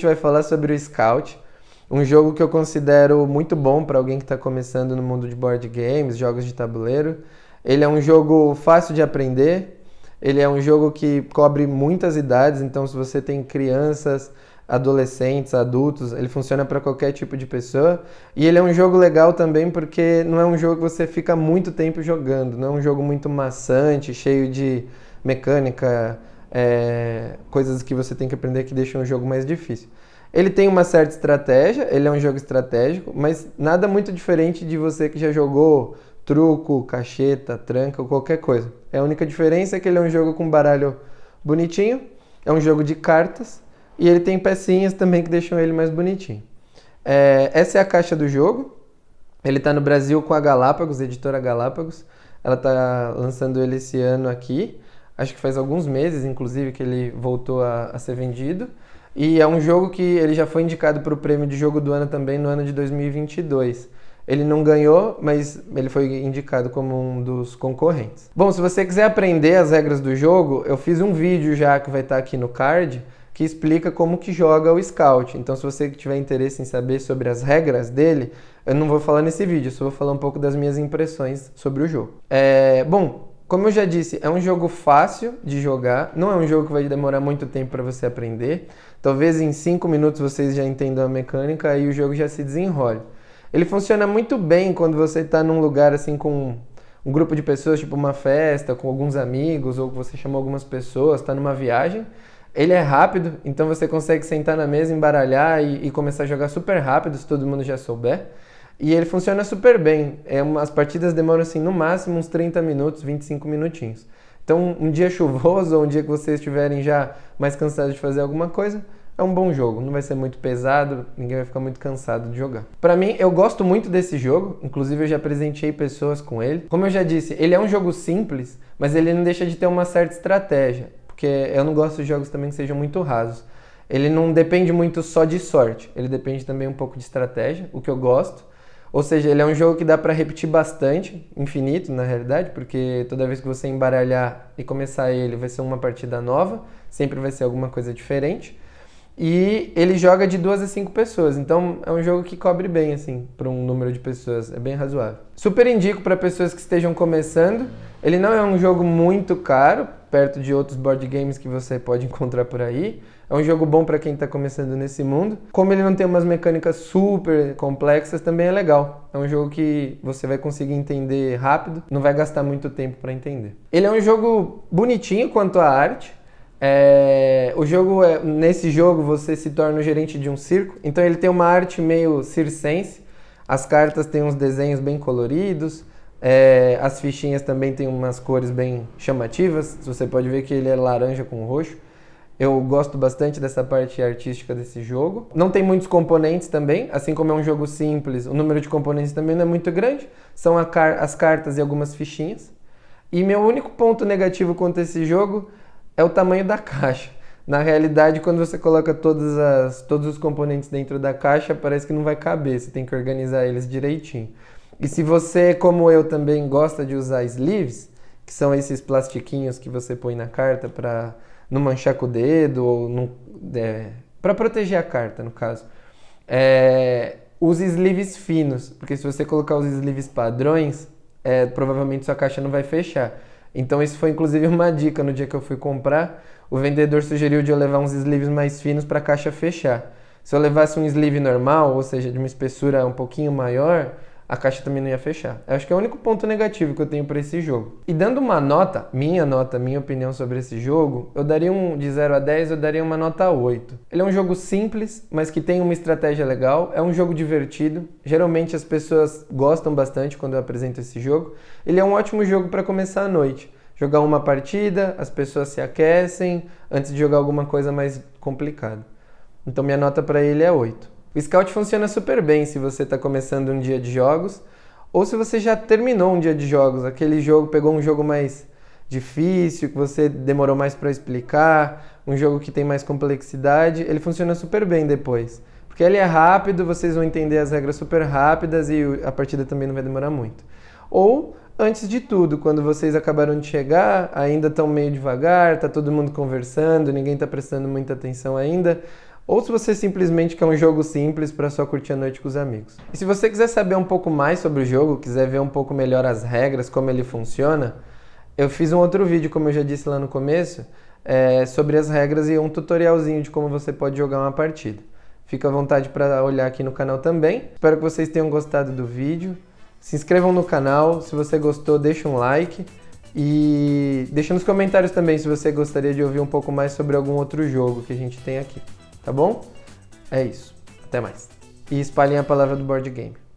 gente vai falar sobre o Scout, um jogo que eu considero muito bom para alguém que está começando no mundo de board games, jogos de tabuleiro. Ele é um jogo fácil de aprender, ele é um jogo que cobre muitas idades, então se você tem crianças, adolescentes, adultos, ele funciona para qualquer tipo de pessoa. E ele é um jogo legal também porque não é um jogo que você fica muito tempo jogando, não é um jogo muito maçante, cheio de mecânica, coisas que você tem que aprender que deixam o jogo mais difícil. Ele tem uma certa estratégia, ele é um jogo estratégico, mas nada muito diferente de você que já jogou truco, cacheta, tranca ou qualquer coisa. A única diferença é que ele é um jogo com baralho bonitinho, é um jogo de cartas e ele tem pecinhas também que deixam ele mais bonitinho. Essa é a caixa do jogo. Ele está no Brasil com a Galápagos, a editora Galápagos. Ela está lançando ele esse ano aqui. Acho que faz alguns meses, inclusive, que ele voltou a ser vendido. E é um jogo que ele já foi indicado para o prêmio de jogo do ano também no ano de 2022. Ele não ganhou, mas ele foi indicado como um dos concorrentes. Bom, se você quiser aprender as regras do jogo, eu fiz um vídeo já que vai estar aqui no card, que explica como que joga o Scout. Então, se você tiver interesse em saber sobre as regras dele, eu não vou falar nesse vídeo, só vou falar um pouco das minhas impressões sobre o jogo. Bom, como eu já disse, é um jogo fácil de jogar, não é um jogo que vai demorar muito tempo para você aprender. Talvez em 5 minutos vocês já entendam a mecânica e o jogo já se desenrole. Ele funciona muito bem quando você está num lugar assim com um grupo de pessoas, tipo uma festa, com alguns amigos, ou que você chamou algumas pessoas, está numa viagem. Ele é rápido, então você consegue sentar na mesa, embaralhar e começar a jogar super rápido, se todo mundo já souber. E ele funciona super bem. As partidas demoram assim, no máximo uns 30 minutos, 25 minutinhos. Então, um dia chuvoso ou um dia que vocês estiverem já mais cansados de fazer alguma coisa, é um bom jogo. Não vai ser muito pesado, ninguém vai ficar muito cansado de jogar. Pra mim, eu gosto muito desse jogo. Inclusive, eu já presenteei pessoas com ele. Como eu já disse, ele é um jogo simples, mas ele não deixa de ter uma certa estratégia. Porque eu não gosto de jogos também que sejam muito rasos. Ele não depende muito só de sorte. Ele depende também um pouco de estratégia, o que eu gosto. Ou seja, ele é um jogo que dá para repetir bastante, infinito na realidade, porque toda vez que você embaralhar e começar ele vai ser uma partida nova, sempre vai ser alguma coisa diferente. E ele joga de 2 a 5 pessoas, então é um jogo que cobre bem assim para um número de pessoas, é bem razoável. Super indico para pessoas que estejam começando. Ele não é um jogo muito caro, perto de outros board games que você pode encontrar por aí. É um jogo bom para quem está começando nesse mundo. Como ele não tem umas mecânicas super complexas, também é legal. É um jogo que você vai conseguir entender rápido, não vai gastar muito tempo para entender. Ele é um jogo bonitinho quanto à arte. Nesse jogo você se torna o gerente de um circo, então ele tem uma arte meio circense. As cartas têm uns desenhos bem coloridos. As fichinhas também têm umas cores bem chamativas. Você pode ver que ele é laranja com roxo. Eu gosto bastante dessa parte artística desse jogo. Não tem muitos componentes também, assim como é um jogo simples, o número de componentes também não é muito grande. São as cartas e algumas fichinhas. E meu único ponto negativo quanto a esse jogo é o tamanho da caixa. Na realidade, quando você coloca todos os componentes dentro da caixa, parece que não vai caber, você tem que organizar eles direitinho. E se você, como eu, também gosta de usar sleeves, que são esses plastiquinhos que você põe na carta para não manchar com o dedo, ou para proteger a carta, no caso. Use sleeves finos, porque se você colocar os sleeves padrões, provavelmente sua caixa não vai fechar. Então isso foi inclusive uma dica no dia que eu fui comprar. O vendedor sugeriu de eu levar uns sleeves mais finos para a caixa fechar. Se eu levasse um sleeve normal, ou seja, de uma espessura um pouquinho maior, a caixa também não ia fechar. Eu acho que é o único ponto negativo que eu tenho para esse jogo. E dando uma nota, minha opinião sobre esse jogo, eu daria de 0 a 10, eu daria uma nota 8. Ele é um jogo simples, mas que tem uma estratégia legal, é um jogo divertido. Geralmente as pessoas gostam bastante quando eu apresento esse jogo. Ele é um ótimo jogo para começar à noite. Jogar uma partida, as pessoas se aquecem antes de jogar alguma coisa mais complicada. Então minha nota para ele é 8. O Scout funciona super bem se você está começando um dia de jogos ou se você já terminou um dia de jogos, aquele jogo, pegou um jogo mais difícil, que você demorou mais para explicar, um jogo que tem mais complexidade, ele funciona super bem depois. Porque ele é rápido, vocês vão entender as regras super rápidas e a partida também não vai demorar muito. Ou, antes de tudo, quando vocês acabaram de chegar, ainda estão meio devagar, está todo mundo conversando, ninguém está prestando muita atenção ainda, ou se você simplesmente quer um jogo simples para só curtir a noite com os amigos. E se você quiser saber um pouco mais sobre o jogo, quiser ver um pouco melhor as regras, como ele funciona, eu fiz um outro vídeo, como eu já disse lá no começo, sobre as regras e um tutorialzinho de como você pode jogar uma partida. Fica à vontade para olhar aqui no canal também. Espero que vocês tenham gostado do vídeo. Se inscrevam no canal, se você gostou, deixa um like. E deixa nos comentários também se você gostaria de ouvir um pouco mais sobre algum outro jogo que a gente tem aqui. Tá bom? É isso. Até mais. E espalhem a palavra do board game.